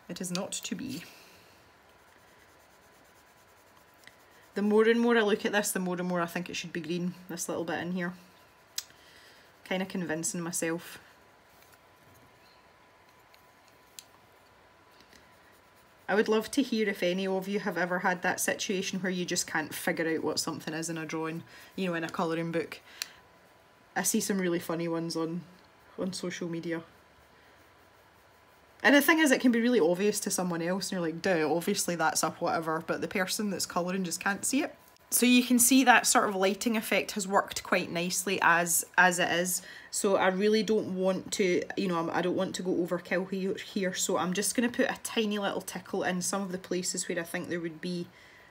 It is not to be. The more and more I look at this, the more and more I think it should be green, this little bit in here. Kind of convincing myself. I would love to hear if any of you have ever had that situation where you just can't figure out what something is in a drawing, you know, in a colouring book. I see some really funny ones on social media. And the thing is, it can be really obvious to someone else, and you're like, duh, obviously that's a whatever, but the person that's colouring just can't see it. So you can see that sort of lighting effect has worked quite nicely as it is. So I really don't want to, you know, I don't want to go overkill here. So I'm just going to put a tiny little tickle in some of the places where I think there would be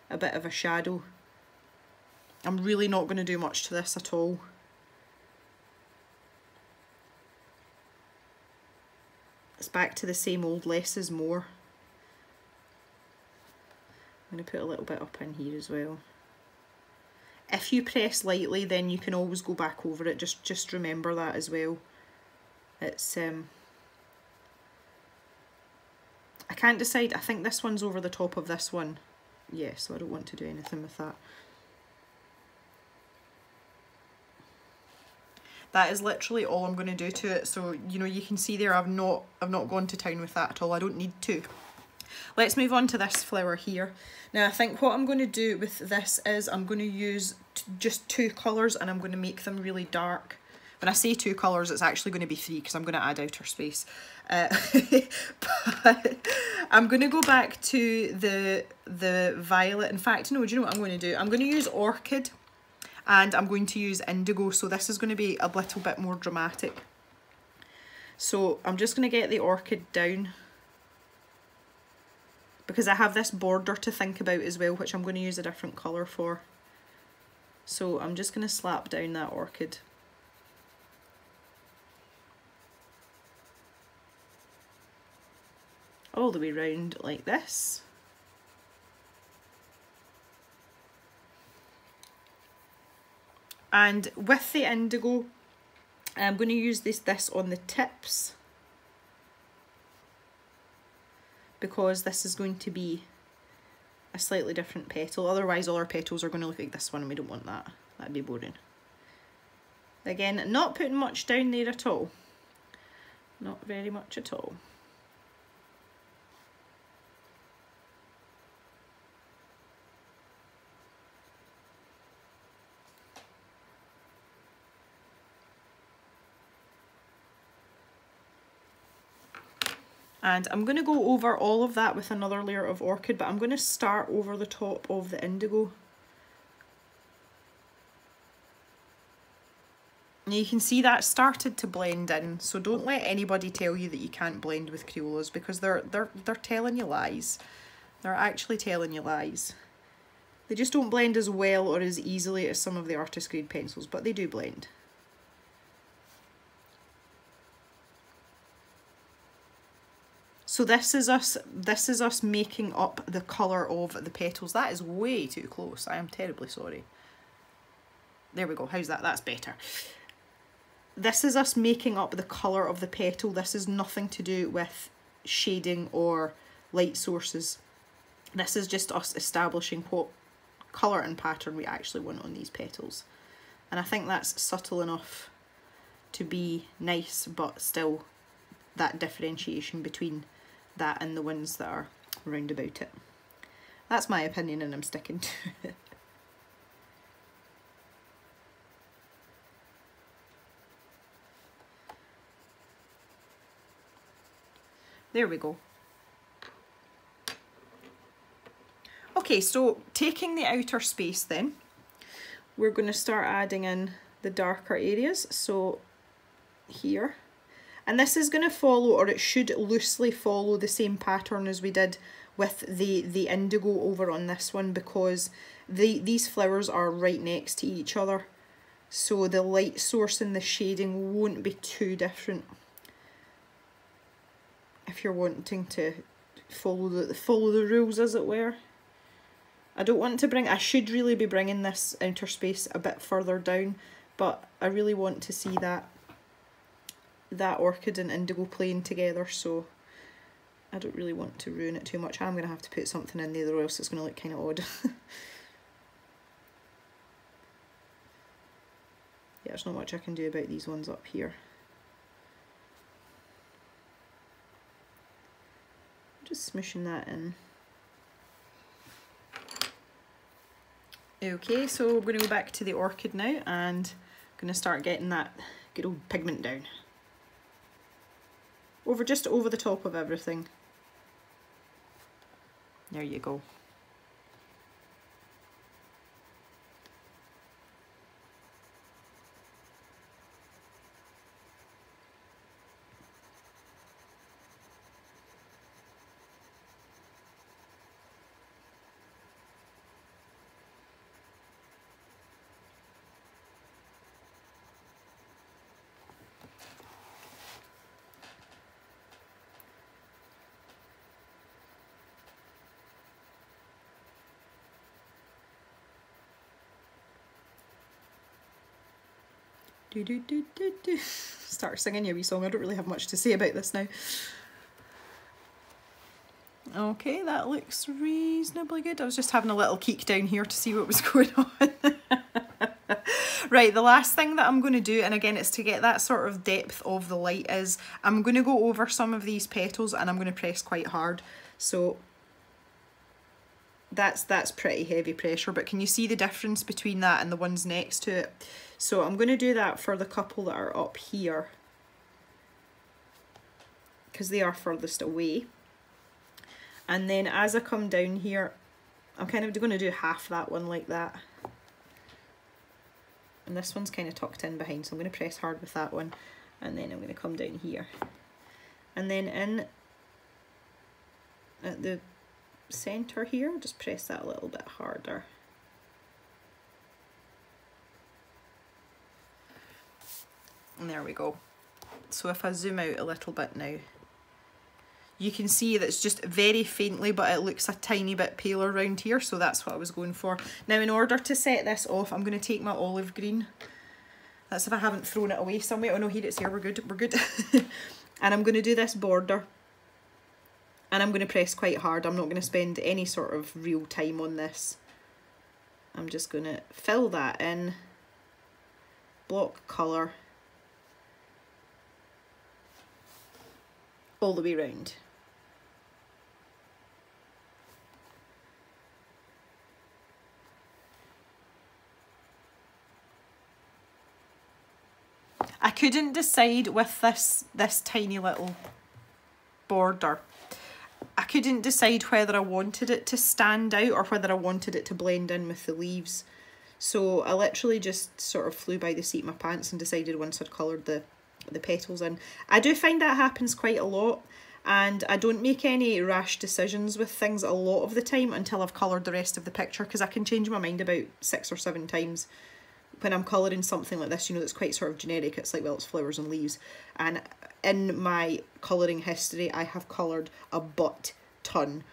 a bit of a shadow. I'm really not going to do much to this at all. It's back to the same old, less is more. I'm going to put a little bit up in here as well. If you press lightly, then you can always go back over it. Just remember that as well. It's I can't decide. I think this one's over the top of this one. Yeah, so I don't want to do anything with that. That is literally all I'm going to do to it. So, you know, you can see there I've not gone to town with that at all. I don't need to. Let's move on to this flower here. Now I think what I'm going to do with this is I'm going to use just two colours, and I'm going to make them really dark. When I say two colours, it's actually going to be three because I'm going to add outer space. But I'm going to go back to the violet. In fact, no, do you know what I'm going to do? I'm going to use orchid, and I'm going to use indigo. So this is going to be a little bit more dramatic. So I'm just going to get the orchid down, because I have this border to think about as well, which I'm going to use a different colour for. So I'm just going to slap down that orchid. All the way round like this. And with the indigo, I'm going to use this on the tips, because this is going to be a slightly different petal. Otherwise all our petals are going to look like this one, and we don't want that. That'd be boring. Again, not putting much down there at all. Not very much at all. And I'm going to go over all of that with another layer of orchid, but I'm going to start over the top of the indigo. And you can see that started to blend in, so don't let anybody tell you that you can't blend with Crayolas, because they're telling you lies. They're actually telling you lies. They just don't blend as well or as easily as some of the artist grade pencils, but they do blend. So this is us making up the colour of the petals. That is way too close. I am terribly sorry. There we go. How's that? That's better. This is us making up the colour of the petal. This is nothing to do with shading or light sources. This is just us establishing what colour and pattern we actually want on these petals. And I think that's subtle enough to be nice, but still that differentiation between that and the ones that are round about it. That's my opinion and I'm sticking to it. There we go. Okay, so taking the outer space then, we're going to start adding in the darker areas. So here, and this is going to follow, or it should loosely follow, the same pattern as we did with the indigo over on this one, because these flowers are right next to each other, so the light source and the shading won't be too different if you're wanting to follow the rules, as it were. I don't want to I should really be bringing this outer space a bit further down, but I really want to see that orchid and indigo playing together, so I don't really want to ruin it too much. I'm going to have to put something in there or else it's going to look kind of odd. Yeah, there's not much I can do about these ones up here. Just smooshing that in. Okay, so we're going to go back to the orchid now and I'm going to start getting that good old pigment down. Just over the top of everything. There you go. Do do do do do. Start singing your wee song. I don't really have much to say about this now. Okay, that looks reasonably good. I was just having a little peek down here to see what was going on. Right, the last thing that I'm going to do, and again it's to get that sort of depth of the light, is I'm going to go over some of these petals and I'm going to press quite hard. So that's pretty heavy pressure, but can you see the difference between that and the ones next to it? So I'm going to do that for the couple that are up here, because they are furthest away. And then as I come down here, I'm kind of going to do half that one like that. And this one's kind of tucked in behind, so I'm going to press hard with that one. And then I'm going to come down here. And then in at the centre here, just press that a little bit harder. And there we go. So if I zoom out a little bit now, you can see that it's just very faintly, but it looks a tiny bit paler around here, so that's what I was going for. Now in order to set this off, I'm going to take my olive green. That's if I haven't thrown it away somewhere. Oh no, here it's here, we're good, we're good. And I'm going to do this border. And I'm going to press quite hard. I'm not going to spend any sort of real time on this. I'm just going to fill that in, block colour, all the way round. I couldn't decide with this tiny little border. I couldn't decide whether I wanted it to stand out or whether I wanted it to blend in with the leaves. So I literally just sort of flew by the seat of my pants and decided once I'd coloured the petals in. I do find that happens quite a lot, and I don't make any rash decisions with things a lot of the time until I've coloured the rest of the picture, because I can change my mind about 6 or 7 times when I'm colouring something like this, you know, that's quite sort of generic. It's like, well, it's flowers and leaves. And in my colouring history, I have coloured a butt ton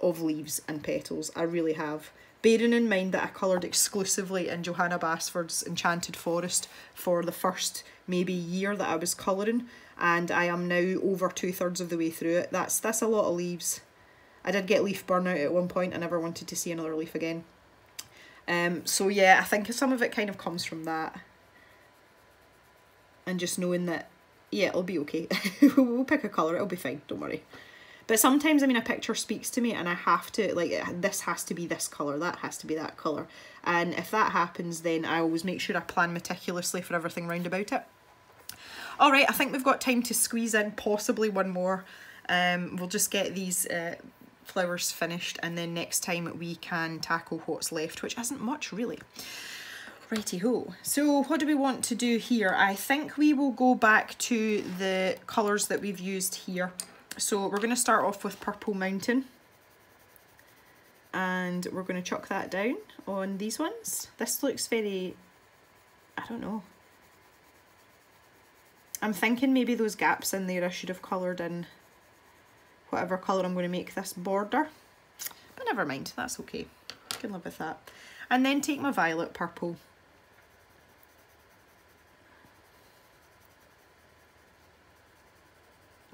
of leaves and petals. I really have. Bearing in mind that I coloured exclusively in Johanna Basford's Enchanted Forest for the first maybe year that I was colouring, and I am now over 2/3 of the way through it. That's a lot of leaves. I did get leaf burnout at one point. I never wanted to see another leaf again. So yeah, I think some of it kind of comes from that. And just knowing that, yeah, it'll be okay. We'll pick a colour, it'll be fine, don't worry. But sometimes, I mean, a picture speaks to me and I have to, like, this has to be this colour, that has to be that colour. And if that happens, then I always make sure I plan meticulously for everything round about it. Alright, I think we've got time to squeeze in possibly one more. We'll just get these flowers finished, and then next time we can tackle what's left, which isn't much really. Righty-ho. So what do we want to do here? I think we will go back to the colours that we've used here. So we're going to start off with Purple Mountain, and we're going to chuck that down on these ones. This looks very, I don't know. I'm thinking maybe those gaps in there I should have coloured in whatever colour I'm going to make this border. But never mind, that's okay. I can live with that. And then take my violet purple.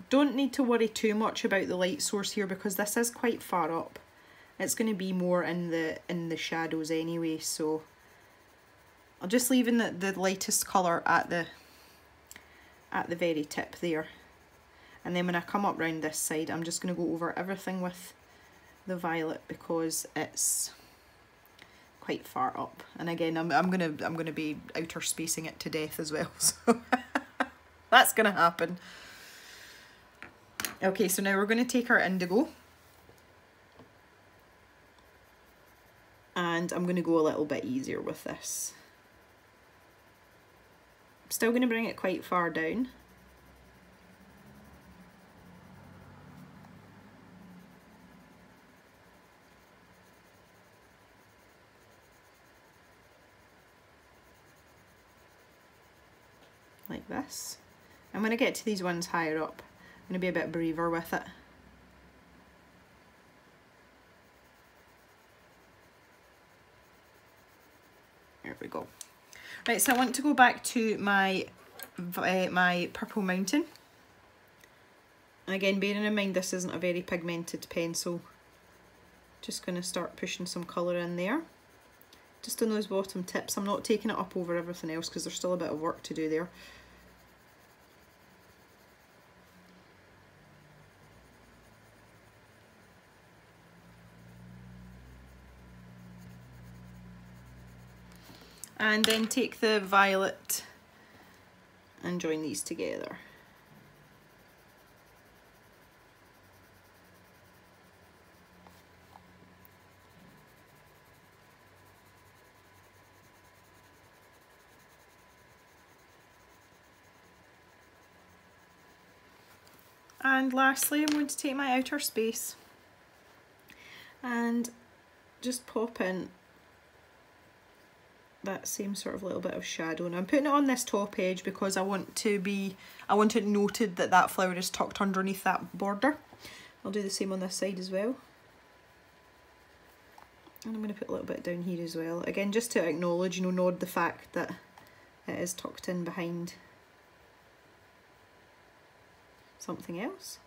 Don't need to worry too much about the light source here because this is quite far up. It's going to be more in the shadows anyway, so I'll just leave in the lightest colour at the very tip there. And then when I come up round this side, I'm just going to go over everything with the violet because it's quite far up. And again, I'm gonna be outer spacing it to death as well. So that's gonna happen. Okay, so now we're going to take our indigo, and I'm going to go a little bit easier with this. I'm still going to bring it quite far down. Like this. And when I get to these ones higher up, I'm going to be a bit braver with it. There we go. Right, so I want to go back to my Purple Mountain. And again, bearing in mind this isn't a very pigmented pencil, just going to start pushing some colour in there. Just on those bottom tips. I'm not taking it up over everything else because there's still a bit of work to do there. And then take the violet and join these together. And lastly, I'm going to take my outer space and just pop in that same sort of little bit of shadow. And I'm putting it on this top edge because I want it noted that that flower is tucked underneath that border. I'll do the same on this side as well. And I'm going to put a little bit down here as well. Again, just to acknowledge, you know, nod the fact that it is tucked in behind something else.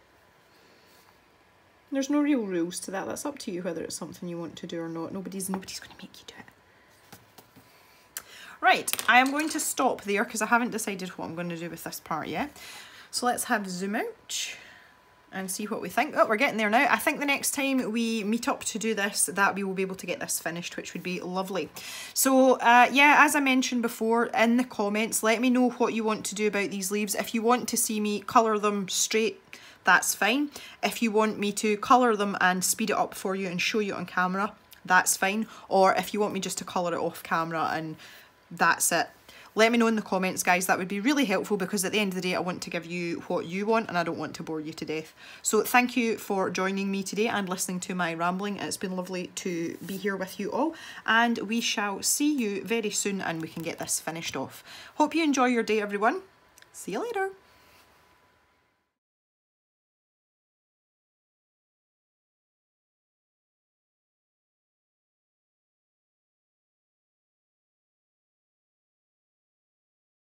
There's no real rules to that. That's up to you whether it's something you want to do or not. Nobody's going to make you do it. Right, I am going to stop there because I haven't decided what I'm going to do with this part yet. So let's have zoom out and see what we think. Oh, we're getting there now. I think the next time we meet up to do this, that we will be able to get this finished, which would be lovely. So yeah, as I mentioned before, in the comments, let me know what you want to do about these leaves. If you want to see me colour them straight that's fine. If you want me to colour them and speed it up for you and show you on camera, that's fine. Or if you want me just to colour it off camera and that's it, let me know in the comments, guys. That would be really helpful, because at the end of the day I want to give you what you want and I don't want to bore you to death. So thank you for joining me today and listening to my rambling. It's been lovely to be here with you all, and we shall see you very soon and we can get this finished off. Hope you enjoy your day, everyone. See you later.